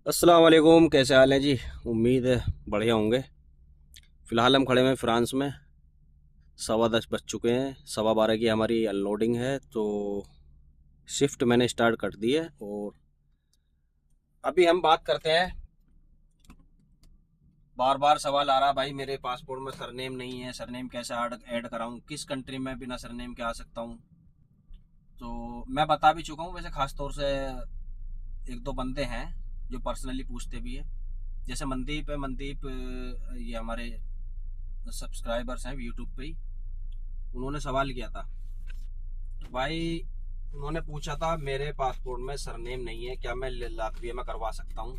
अस्सलाम वालेकुम, कैसे हाल हैं जी। उम्मीद है बढ़िया होंगे। फ़िलहाल हम खड़े हुए हैं फ्रांस में। 10:15 बज चुके हैं। 12:15 की हमारी अनलोडिंग है, तो शिफ्ट मैंने स्टार्ट कर दी है। और अभी हम बात करते हैं। बार बार सवाल आ रहा, भाई मेरे पासपोर्ट में सरनेम नहीं है, सरनेम कैसे ऐड कराऊं, किस कंट्री में बिना सरनेम के आ सकता हूं। तो मैं बता भी चुका हूं, वैसे खास तौर से एक दो बंदे हैं जो पर्सनली पूछते भी है। जैसे मनदीप है, मनदीप ये हमारे सब्सक्राइबर्स हैं यूट्यूब पे ही। उन्होंने सवाल किया था, तो भाई उन्होंने पूछा था मेरे पासपोर्ट में सरनेम नहीं है, क्या मैं लातविया में करवा सकता हूँ।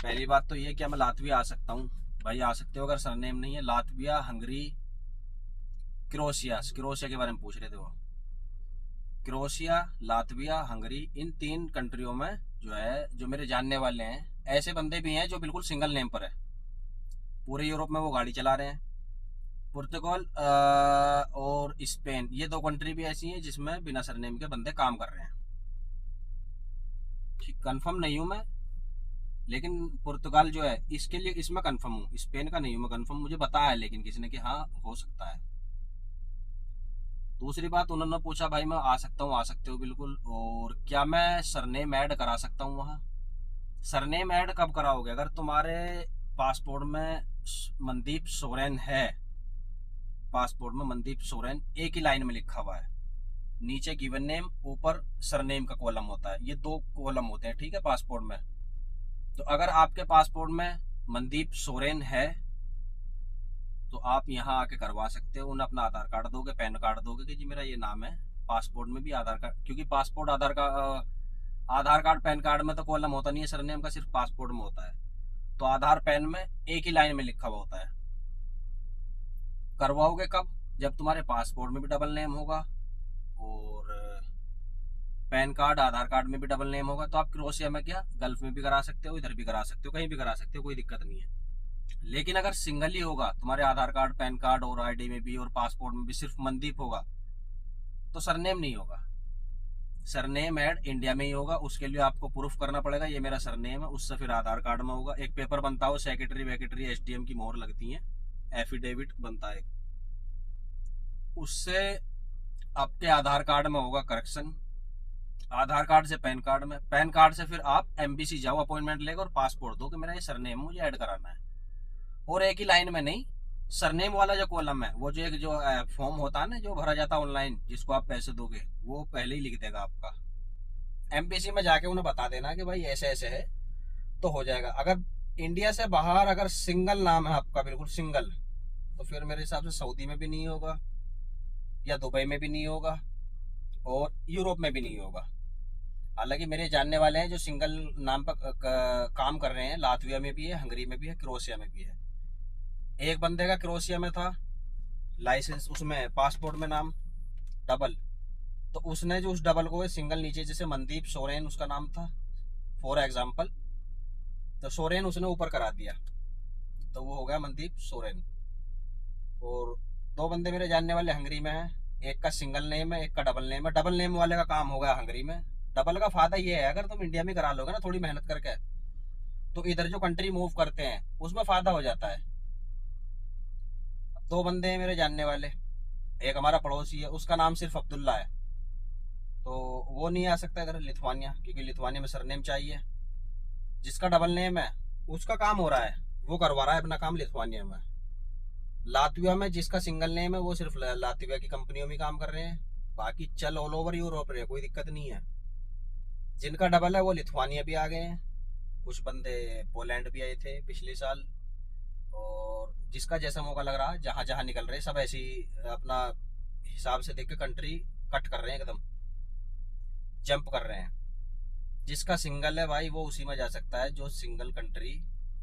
पहली बात तो ये, क्या मैं लातविया आ सकता हूँ? भाई आ सकते हो अगर सरनेम नहीं है। लातविया, हंगरी, क्रोशिया, क्रोशिया के बारे में पूछ रहे थे वो। क्रोशिया, लातविया, हंगरी, इन तीन कंट्रियों में जो है, जो मेरे जानने वाले हैं, ऐसे बंदे भी हैं जो बिल्कुल सिंगल नेम पर है। पूरे यूरोप में वो गाड़ी चला रहे हैं। पुर्तगाल और स्पेन, ये दो कंट्री भी ऐसी हैं जिसमें बिना सरनेम के बंदे काम कर रहे हैं। ठीक, कंफर्म नहीं हूं मैं, लेकिन पुर्तगाल जो है इसके लिए, इसमें कंफर्म हूँ। स्पेन का नहीं हूं मैं कंफर्म, मुझे बताया है लेकिन किसी ने कि हाँ हो सकता है। दूसरी बात, उन्होंने पूछा भाई मैं आ सकता हूँ, आ सकते हो बिल्कुल, और क्या मैं सरनेम ऐड करा सकता हूँ वहाँ। सरनेम ऐड कब कराओगे? अगर तुम्हारे पासपोर्ट में मनदीप सोरेन है, पासपोर्ट में मनदीप सोरेन एक ही लाइन में लिखा हुआ है, नीचे गिवन नेम, ऊपर सरनेम का कॉलम होता है, ये दो कॉलम होते हैं, ठीक है, पासपोर्ट में। तो अगर आपके पासपोर्ट में मनदीप सोरेन है, तो आप यहाँ आके करवा सकते हो। उन्हें अपना आधार कार्ड दोगे, पैन कार्ड दोगे कि जी मेरा ये नाम है। पासपोर्ट में भी आधार कार्ड, क्योंकि पासपोर्ट आधार का आधार कार्ड पैन कार्ड में तो कॉलम होता नहीं है सरनेम का, सिर्फ पासपोर्ट में होता है। तो आधार पैन में एक ही लाइन में लिखा हुआ होता है। करवाओगे कब? जब तुम्हारे पासपोर्ट में भी डबल नेम होगा, और पैन कार्ड आधार कार्ड में भी डबल नेम होगा। तो आप क्रोशिया में क्या, गल्फ में भी करा सकते हो, इधर भी करा सकते हो, कहीं भी करा सकते हो, कोई दिक्कत नहीं है। लेकिन अगर सिंगल ही होगा तुम्हारे आधार कार्ड पैन कार्ड और आईडी में भी और पासपोर्ट में भी सिर्फ मनदीप होगा, तो सरनेम नहीं होगा। सरनेम ऐड इंडिया में ही होगा। उसके लिए आपको प्रूफ करना पड़ेगा ये मेरा सरनेम है, उससे फिर आधार कार्ड में होगा, एक पेपर बनता हो, सेक्रेटरी वेक्रेटरी एसडीएम की मोहर लगती है, एफिडेविट बनता है, उससे आपके आधार कार्ड में होगा करेक्शन। आधार कार्ड से पैन कार्ड में, पैन कार्ड से फिर आप एमबीसी जाओ, अपॉइंटमेंट लेकर, और पासपोर्ट दो कि मेरा ये सरनेम मुझे ऐड कराना है। और एक ही लाइन में नहीं, सरनेम वाला जो कॉलम है, वो जो एक जो फॉर्म होता है ना जो भरा जाता है ऑनलाइन, जिसको आप पैसे दोगे, वो पहले ही लिख देगा आपका। एमबीसी में जाके उन्हें बता देना कि भाई ऐसे ऐसे है, तो हो जाएगा। अगर इंडिया से बाहर अगर सिंगल नाम है आपका, बिल्कुल सिंगल, तो फिर मेरे हिसाब से सऊदी में भी नहीं होगा, या दुबई में भी नहीं होगा, और यूरोप में भी नहीं होगा। हालांकि मेरे जानने वाले हैं जो सिंगल नाम पर काम कर रहे हैं, लातविया में भी है, हंगरी में भी है, क्रोएशिया में भी है। एक बंदे का क्रोएशिया में था लाइसेंस, उसमें पासपोर्ट में नाम डबल, तो उसने जो उस डबल को सिंगल नीचे, जैसे मनदीप सोरेन उसका नाम था फॉर एग्जाम्पल, तो सोरेन उसने ऊपर करा दिया, तो वो हो गया मनदीप सोरेन। और दो बंदे मेरे जानने वाले हंगरी में हैं, एक का सिंगल नेम है, एक का डबल नेम है। डबल नेम वाले का काम हो गया हंगरी में। डबल का फायदा ये है, अगर तुम इंडिया में करा लोगे ना थोड़ी मेहनत करके, तो इधर जो कंट्री मूव करते हैं उसमें फायदा हो जाता है। दो बंदे हैं मेरे जानने वाले, एक हमारा पड़ोसी है, उसका नाम सिर्फ अब्दुल्ला है, तो वो नहीं आ सकता इधर लिथुआनिया, क्योंकि लिथुआनिया में सरनेम चाहिए। जिसका डबल नेम है उसका काम हो रहा है, वो करवा रहा है अपना काम लिथुआनिया में। लातविया में जिसका सिंगल नेम है वो सिर्फ लातविया की कंपनियों में काम कर रहे हैं, बाकी चल ऑल ओवर यूरोप रहे, कोई दिक्कत नहीं है। जिनका डबल है वो लिथुआनिया भी आ गए हैं, कुछ बंदे पोलैंड भी आए थे पिछले साल। और जिसका जैसा मौका लग रहा है, जहां जहां निकल रहे सब ऐसी अपना हिसाब से देख के कंट्री कट कर रहे हैं, एकदम जंप कर रहे हैं। जिसका सिंगल है भाई वो उसी में जा सकता है, जो सिंगल कंट्री,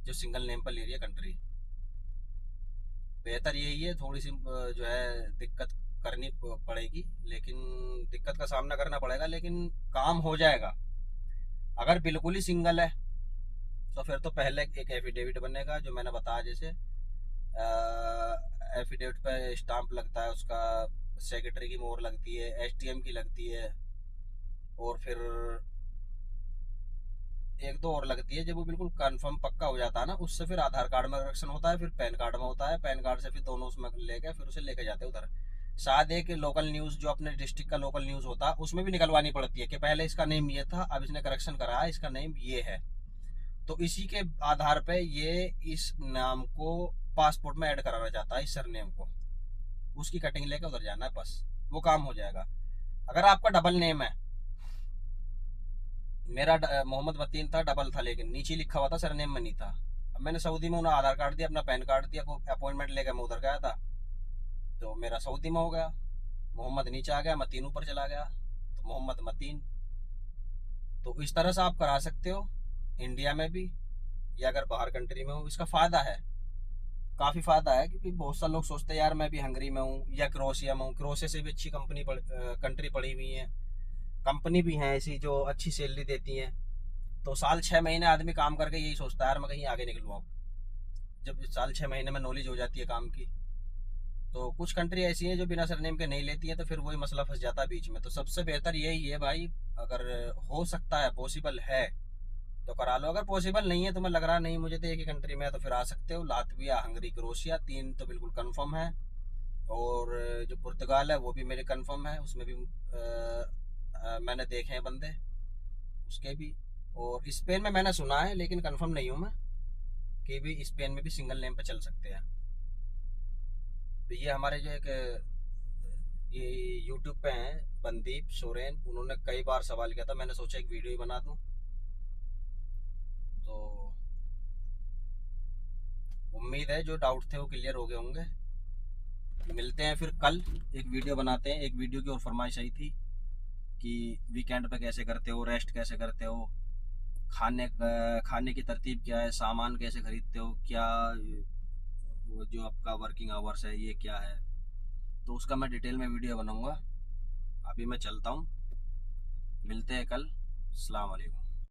जो सिंगल नेम पर ले रही है कंट्री। बेहतर यही है, थोड़ी सी जो है दिक्कत करनी पड़ेगी, लेकिन दिक्कत का सामना करना पड़ेगा, लेकिन काम हो जाएगा। अगर बिल्कुल ही सिंगल है तो फिर तो पहले एक एफिडेविट बनेगा, जो मैंने बताया, जैसे एफिडेविट पे स्टाम्प लगता है उसका, सेक्रेटरी की मोहर लगती है, एसटीएम की लगती है, और फिर 1-2 और लगती है। जब वो बिल्कुल कंफर्म पक्का हो जाता है ना, उससे फिर आधार कार्ड में करेक्शन होता है, फिर पैन कार्ड में होता है, पैन कार्ड से फिर दोनों उसमें लेके फिर उसे लेके जाते हैं उधर। शायद एक लोकल न्यूज़ जो अपने डिस्ट्रिक्ट का लोकल न्यूज़ होता है उसमें भी निकलवानी पड़ती है कि पहले इसका नेम ये था, अब इसने करेक्शन करा है, इसका नेम ये है। तो इसी के आधार पे ये इस नाम को पासपोर्ट में ऐड कराना चाहता है, इस सरनेम को। उसकी कटिंग लेके उधर जाना है, बस वो काम हो जाएगा। अगर आपका डबल नेम है, मेरा मोहम्मद मतीन था, डबल था, लेकिन नीचे लिखा हुआ था, सरनेम में नहीं था। अब मैंने सऊदी में उन्हें आधार कार्ड दिया, अपना पैन कार्ड दिया, अपॉइंटमेंट लेकर मैं उधर गया था, तो मेरा सऊदी में हो गया, मोहम्मद नीचे आ गया, मतीन ऊपर चला गया, तो मोहम्मद मतीन। तो इस तरह से आप करा सकते हो इंडिया में भी, या अगर बाहर कंट्री में हो। इसका फ़ायदा है, काफ़ी फ़ायदा है, क्योंकि बहुत सारे लोग सोचते हैं यार मैं भी हंगरी में हूँ या क्रोशिया में हूँ, क्रोशिया से भी अच्छी कंट्री पड़ी हुई है, कंपनी भी हैं ऐसी जो अच्छी सैलरी देती हैं। तो साल 6 महीने आदमी काम करके यही सोचता है यार मैं कहीं आगे निकलूँ। अब जब साल 6 महीने में नॉलेज हो जाती है काम की, तो कुछ कंट्री ऐसी हैं जो बिना सरनेम के नहीं लेती हैं, तो फिर वही मसला फंस जाता है बीच में। तो सबसे बेहतर यही है भाई, अगर हो सकता है, पॉसिबल है, तो करा लो। अगर पॉसिबल नहीं है, तुम्हें लग रहा नहीं मुझे तो एक ही कंट्री में है, तो फिर आ सकते हो। लातविया, हंगरी, क्रोशिया, 3 तो बिल्कुल कंफर्म है। और जो पुर्तगाल है वो भी मेरे कंफर्म है, उसमें भी मैंने देखे हैं बंदे उसके भी। और स्पेन में मैंने सुना है, लेकिन कंफर्म नहीं हूँ मैं कि भी स्पेन में भी सिंगल नेम पे चल सकते हैं। तो ये हमारे जो एक ये यूट्यूब पे हैं बनदीप सोरेन, उन्होंने कई बार सवाल किया था, मैंने सोचा एक वीडियो ही बना दूं। तो उम्मीद है जो डाउट थे वो क्लियर हो गए होंगे। मिलते हैं फिर कल, एक वीडियो बनाते हैं। एक वीडियो की और फरमाइश आई थी कि वीकेंड पे कैसे करते हो, रेस्ट कैसे करते हो, खाने की तरतीब क्या है, सामान कैसे खरीदते हो, क्या वो जो आपका वर्किंग आवर्स है ये क्या है। तो उसका मैं डिटेल में वीडियो बनाऊंगा। अभी मैं चलता हूँ, मिलते हैं कल। अस्सलाम वालेकुम।